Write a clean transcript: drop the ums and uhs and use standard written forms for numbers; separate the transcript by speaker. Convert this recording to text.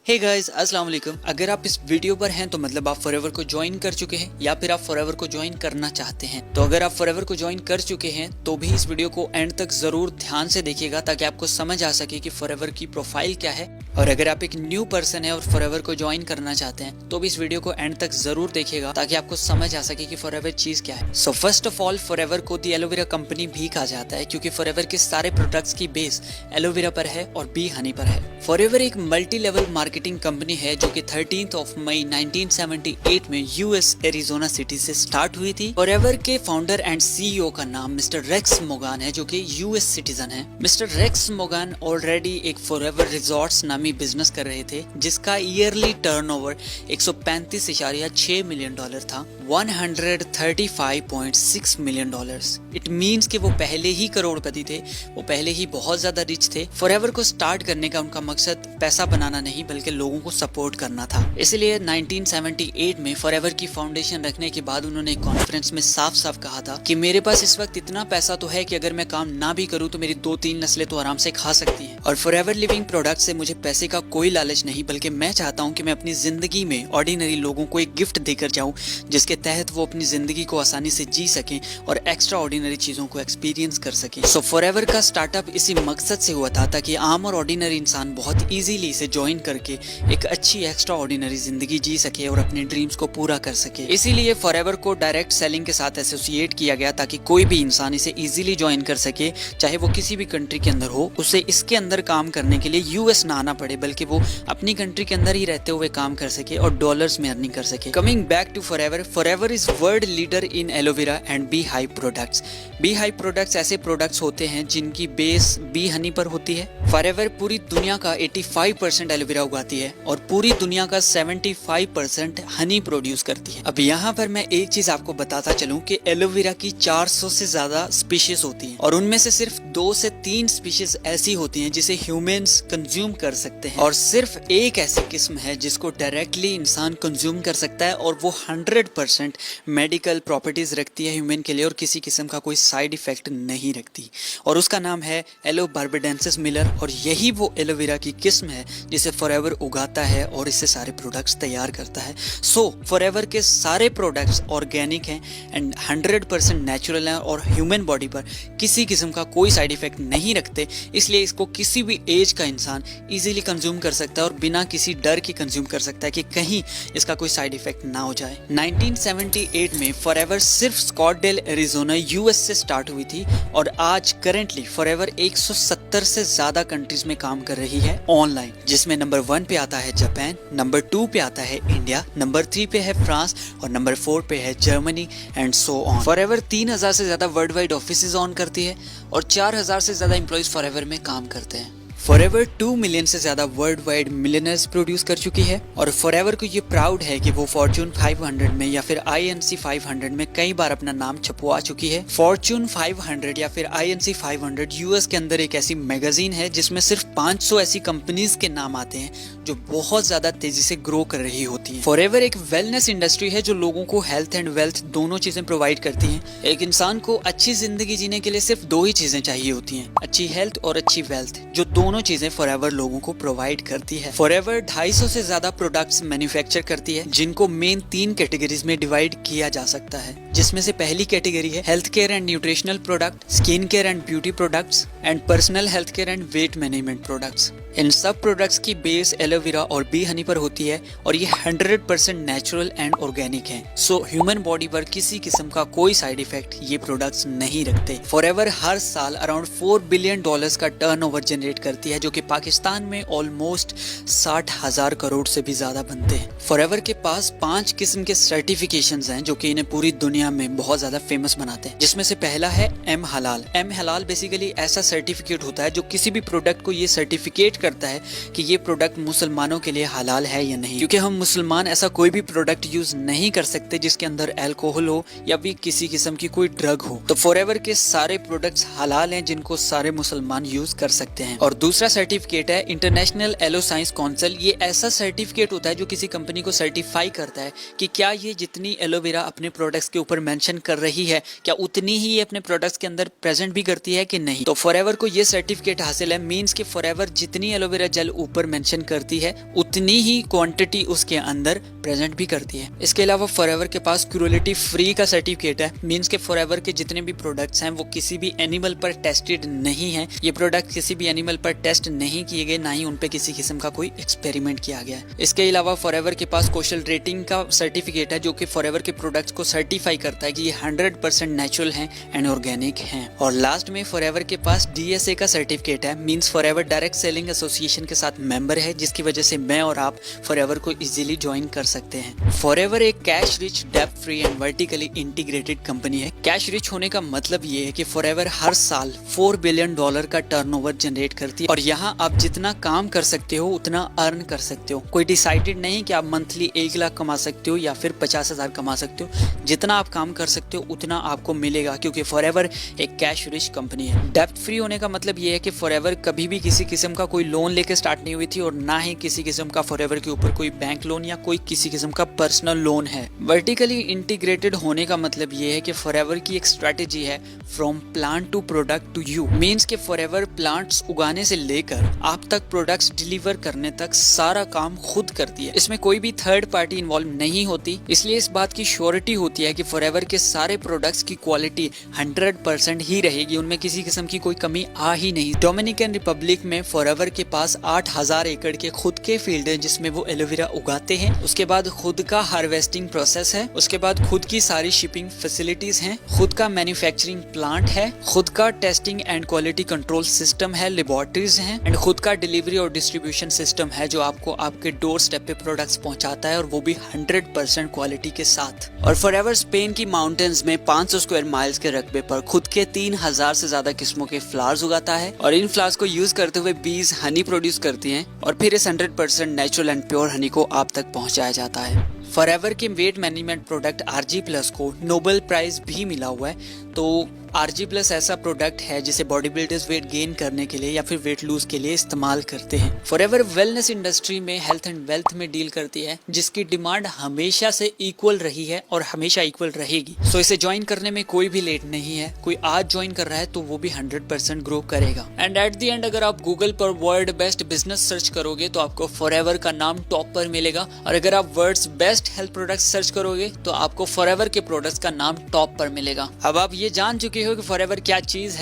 Speaker 1: Hey guys अस्सलाम वालेकुम। अगर आप इस वीडियो पर हैं तो मतलब आप फॉरएवर को ज्वाइन कर चुके हैं या फिर आप फॉरएवर को ज्वाइन करना चाहते हैं। तो अगर आप फॉरएवर को ज्वाइन कर चुके हैं तो भी इस वीडियो को एंड तक जरूर ध्यान से देखिएगा ताकि आपको समझ आ सके कि फॉरएवर की प्रोफाइल क्या है। और अगर आप एक न्यू पर्सन है और फॉरएवर को ज्वाइन करना चाहते हैं तो भी इस वीडियो को एंड तक जरूर देखिएगा ताकि आपको समझ आ सके कि फॉरएवर चीज क्या है। So first of all forever को दी एलोवेरा कंपनी भी कहा जाता है क्योंकि फॉरएवर के सारे प्रोडक्ट्स की बेस एलोवेरा पर है और बी हनी पर है। फॉरएवर एक मल्टी लेवल मार्केटिंग कंपनी है जो कि 13 मई 1978 में यूएस एरिजोना सिटी से स्टार्ट हुई थी। फॉरएवर के फाउंडर एंड सीईओ का नाम मिस्टर रेक्स मोगान है जो कि यूएस सिटीजन है। मिस्टर रेक्स मोगान ऑलरेडी एक फॉरएवर रिजॉर्ट्स नामी बिजनेस कर रहे थे जिसका ईयरली टर्नओवर 135.6 मिलियन डॉलर था, 135.6 मिलियन डॉलर्स। इट मींस कि वो पहले ही करोड़पति थे, वो पहले ही बहुत ज्यादा रिच थे। फॉरएवर को स्टार्ट करने का उनका मकसद पैसा बनाना नहीं बल्कि लोगों को सपोर्ट करना था। इसलिए 1978 में फॉरएवर की फाउंडेशन रखने के बाद उन्होंने एक कॉन्फ्रेंस में साफ साफ कहा था कि मेरे पास इस वक्त इतना पैसा तो है कि अगर मैं काम ना भी करूं तो मेरी 2-3 नस्लें तो आराम से खा सकती हैं। और फॉरएवर लिविंग प्रोडक्ट से मुझे पैसे का कोई लालच नहीं बल्कि मैं चाहता हूं कि मैं अपनी जिंदगी में ऑर्डिनरी लोगों को एक गिफ्ट देकर जाऊं जिसके तहत वो अपनी जिंदगी को आसानी से जी सकें और एक्स्ट्रा ऑर्डिनरी चीजों को एक्सपीरियंस कर सकें। सो फॉरएवर का स्टार्टअप इसी मकसद से हुआ था ताकि आम और ऑर्डिनरी इंसान बहुत इजीली इसे ज्वाइन करके एक अच्छी एक्स्ट्रा ऑर्डिनरी जिंदगी जी सके और अपने ड्रीम्स को पूरा कर सके। इसीलिए फॉरएवर को डायरेक्ट सेलिंग के साथ एसोसिएट किया गया ताकि कोई भी इंसान इसे इजीली ज्वाइन कर सके, चाहे वो किसी भी कंट्री के अंदर हो। उसे इसके अंदर काम करने के लिए यूएस ना आना पड़े बल्कि वो अपनी कंट्री के अंदर ही रहते हुए काम कर सके और डॉलर्स में अर्निंग कर सके। Coming back to forever, forever is world leader in aloe vera and bee hive products. Bee hive products ऐसे प्रोडक्ट्स होते हैं जिनकी बेस बी हनी पर होती है। फॉरएवर पूरी दुनिया का 85% एलोवेरा उगाती है और पूरी दुनिया का 75% हनी प्रोड्यूस करती है। अब यहाँ पर मैं एक चीज आपको बताता चलूं कि एलोवेरा की 400 से ज्यादा स्पीशीज होती हैं और उनमें से सिर्फ 2 से 3 स्पीशीज ऐसी होती हैं जिसे ह्यूमंस कंज्यूम कर सकते हैं और सिर्फ एक ऐसी किस्म है जिसको डायरेक्टली इंसान कंज्यूम कर सकता है और वो 100% मेडिकल प्रॉपर्टीज रखती है ह्यूमन के लिए और किसी किस्म का कोई साइड इफेक्ट नहीं रखती और उसका नाम है एलो बार्बाडेंसिस मिलर। और यही वो एलोवेरा की किस्म है जिसे फॉरएवर उगाता है और इससे सारे प्रोडक्ट्स तैयार करता है। सो फॉरएवर के सारे प्रोडक्ट्स ऑर्गेनिक हैं एंड 100% नेचुरल हैं और ह्यूमन बॉडी पर किसी किस्म का कोई साइड इफेक्ट नहीं रखते, इसलिए इसको किसी भी एज का इंसान इजीली कंज्यूम कर सकता है और बिना किसी डर के कंज्यूम कर सकता है कि कहीं इसका कोई साइड इफेक्ट ना हो जाए। 1978 में फॉरएवर सिर्फ स्कॉटडेल एरिजोना यूएस से स्टार्ट हुई थी और आज करेंटली फॉरएवर 170 से ज्यादा कंट्रीज में काम कर रही है ऑनलाइन, जिसमें नंबर 1 पे आता है जापान, नंबर 2 पे आता है इंडिया, नंबर 3 पे है फ्रांस और नंबर 4 पे है Germany and so on. Forever 3000 से ज्यादा वर्ल्ड वाइड ऑफिसेज ऑन करती है और 4000 से ज्यादा एम्प्लॉइज फॉरएवर में काम करते हैं। फॉरएवर 2 मिलियन से ज्यादा वर्ल्ड वाइड मिलियनर्स प्रोड्यूस कर चुकी है और फॉरएवर को ये प्राउड है कि वो फॉर्च्यून 500 में या फिर INC 500 में कई बार अपना नाम छपवा चुकी है। फॉर्च्यून 500 या फिर INC 500 यूएस के अंदर एक ऐसी मैगजीन है जिसमें सिर्फ 500 ऐसी कंपनीज के नाम आते हैं जो बहुत ज्यादा तेजी से ग्रो कर रही होती हैं। फॉरएवर एक वेलनेस इंडस्ट्री है जो लोगों को हेल्थ एंड वेल्थ दोनों चीजें प्रोवाइड करती हैं। एक इंसान को अच्छी जिंदगी जीने के लिए सिर्फ 2 ही चीजें चाहिए होती हैं, अच्छी हेल्थ और अच्छी वेल्थ, जो दोनों चीजें फॉरएवर लोगों को प्रोवाइड करती है। फॉरएवर 250 से ज्यादा प्रोडक्ट्स मैन्युफैक्चर करती है जिनको मेन 3 कैटेगरीज में डिवाइड किया जा सकता है, जिसमें से पहली कैटेगरी है health care and nutritional product, skin care and beauty products and personal health care and weight management products. इन सब प्रोडक्ट्स की बेस एलोवेरा और बी हनी पर होती है और ये 100% नेचुरल एंड ऑर्गेनिक है। सो ह्यूमन बॉडी पर किसी किस्म का कोई साइड इफेक्ट ये प्रोडक्ट्स नहीं रखते। फॉरएवर हर साल अराउंड $4 बिलियन का टर्नओवर जनरेट करती है जो कि पाकिस्तान में ऑलमोस्ट 60,000 करोड़ से भी ज्यादा बनते हैं। फॉरएवर के पास 5 किस्म के सर्टिफिकेशंस हैं जो कि इन्हें पूरी दुनिया में बहुत ज्यादा फेमस बनाते हैं, जिसमें से पहला है एम हलाल। एम हलाल बेसिकली ऐसा सर्टिफिकेट होता है जो किसी भी प्रोडक्ट को ये सर्टिफिकेट करता है कि ये प्रोडक्ट मुसलमानों के लिए हलाल है या नहीं, क्योंकि हम मुसलमान ऐसा कोई भी प्रोडक्ट यूज नहीं कर सकते जिसके अंदर अल्कोहल हो या भी किसी किस्म की कोई ड्रग हो। तो फॉरएवर के सारे प्रोडक्ट्स हलाल हैं जिनको सारे मुसलमान यूज कर सकते हैं। और दूसरा सर्टिफिकेट है इंटरनेशनल एलो साइंस काउंसिल। ये ऐसा सर्टिफिकेट होता है जो किसी कंपनी को सर्टिफाई करता है कि क्या ये जितनी एलोवेरा अपने प्रोडक्ट्स के ऊपर मेंशन कर रही है, क्या उतनी ही ये अपने प्रोडक्ट्स के अंदर प्रेजेंट भी करती है कि नहीं। तो फॉरएवर को ये सर्टिफिकेट हासिल है, मींस कि फॉरएवर जितनी एलोवेरा जेल ऊपर मेंशन करती है उतनी ही क्वांटिटी उसके अंदर प्रेजेंट भी करती है। इसके अलावा फॉरएवर के पास क्रूएल्टी फ्री का सर्टिफिकेट है, मींस के फॉरएवर के जितने भी प्रोडक्ट्स हैं वो किसी भी एनिमल पर टेस्टेड नहीं है। ये प्रोडक्ट किसी भी एनिमल पर टेस्ट नहीं किए गए, ना ही उन पे किसी किस्म का कोई एक्सपेरिमेंट किया गया है। इसके अलावा फॉरएवर के पास कोशल रेटिंग का सर्टिफिकेट है जो कि फॉरएवर के प्रोडक्ट्स को सर्टिफाई करता है कि ये 100% नेचुरल हैं एंड ऑर्गेनिक हैं। और लास्ट में फॉरएवर के पास DSA का सर्टिफिकेट है, means forever direct selling association के साथ मेंबर है, जिसकी वजह से मैं और आप फॉरएवर को इजीली ज्वाइन कर सकते हैं। फॉरएवर एक कैश रिच, डेब्ट free and vertically integrated company है। कैश रिच होने का मतलब ये है कि फॉरएवर हर साल $4 बिलियन का टर्नओवर जनरेट करती है और यहाँ आप जितना काम कर सकते हो उतना अर्न कर सकते हो। कोई डिसाइडेड नहीं कि आप मंथली 1 लाख कमा सकते हो या फिर 50,000 कमा सकते हो। जितना आप काम कर सकते हो उतना आपको मिलेगा, क्योंकि फॉरएवर एक कैश रिच कंपनी है। डेब्ट फ्री होने का मतलब ये है कि फॉरएवर कभी भी किसी किस्म का कोई लोन लेके स्टार्ट नहीं हुई थी और ना ही किसी किस्म का फॉरएवर के ऊपर कोई बैंक लोन या कोई किसी किस्म का पर्सनल लोन है। वर्टिकली इंटीग्रेटेड होने का मतलब ये है कि फॉरएवर की एक स्ट्रेटेजी है from plant to product to you, means के फॉरएवर प्लांट्स उगाने से लेकर आप तक प्रोडक्ट्स डिलीवर करने तक सारा काम खुद करती है। इसमें कोई भी थर्ड पार्टी इन्वॉल्व नहीं होती, इसलिए इस बात की श्योरिटी होती है कि फॉरएवर के सारे प्रोडक्ट्स की क्वालिटी 100% ही रहेगी, उनमें किसी किस्म की कोई कमी आ ही नहीं। डोमिनिकन रिपब्लिक में फॉरएवर के पास 8,000 एकड़ के खुद के फील्ड है जिसमें वो एलोवेरा उगाते हैं। उसके बाद खुद का हार्वेस्टिंग प्रोसेस है, उसके बाद खुद की सारी शिपिंग फैसिलिटीज हैं, खुद का मैन्युफैक्चरिंग प्लांट है, खुद का testing and quality control system है, लेबोरेटरीज हैं एंड खुद का डिलीवरी और डिस्ट्रीब्यूशन सिस्टम है जो आपको आपके डोर स्टेप पे प्रोडक्ट्स पहुंचाता है, और वो भी 100% क्वालिटी के साथ। और फॉरएवर स्पेन की माउंटेन्स में 500 स्क्वायर माइल्स के रकबे पर खुद के 3,000 से ज्यादा किस्मों के फ्लावर्स उगाता है और इन फ्लावर्स को यूज करते हुए बीज हनी प्रोड्यूस करती हैं और फिर इस 100% नेचुरल एंड प्योर हनी को आप तक पहुंचाया जाता है। फॉरएवर के वेट मैनेजमेंट प्रोडक्ट RG+ को नोबेल प्राइज भी मिला हुआ है। तो RG+ ऐसा प्रोडक्ट है जिसे बॉडी बिल्डर्स वेट गेन करने के लिए या फिर वेट लूज के लिए इस्तेमाल करते हैं। फॉरएवर वेलनेस इंडस्ट्री में हेल्थ एंड वेल्थ में डील करती है, जिसकी डिमांड हमेशा से इक्वल रही है और हमेशा इक्वल रहेगी। सो इसे ज्वाइन करने में कोई भी लेट नहीं है। कोई आज ज्वाइन कर रहा है तो वो भी 100% ग्रो करेगा। एंड एट द एंड अगर आप गूगल पर वर्ल्ड बेस्ट बिजनेस सर्च करोगे तो आपको फॉरएवर का नाम टॉप पर मिलेगा, और अगर आप world's best health products search करोगे तो आपको फॉरएवर के प्रोडक्ट्स का नाम टॉप पर मिलेगा। अब आप ये जान चुके हो कि फॉरएवर क्या चीज है।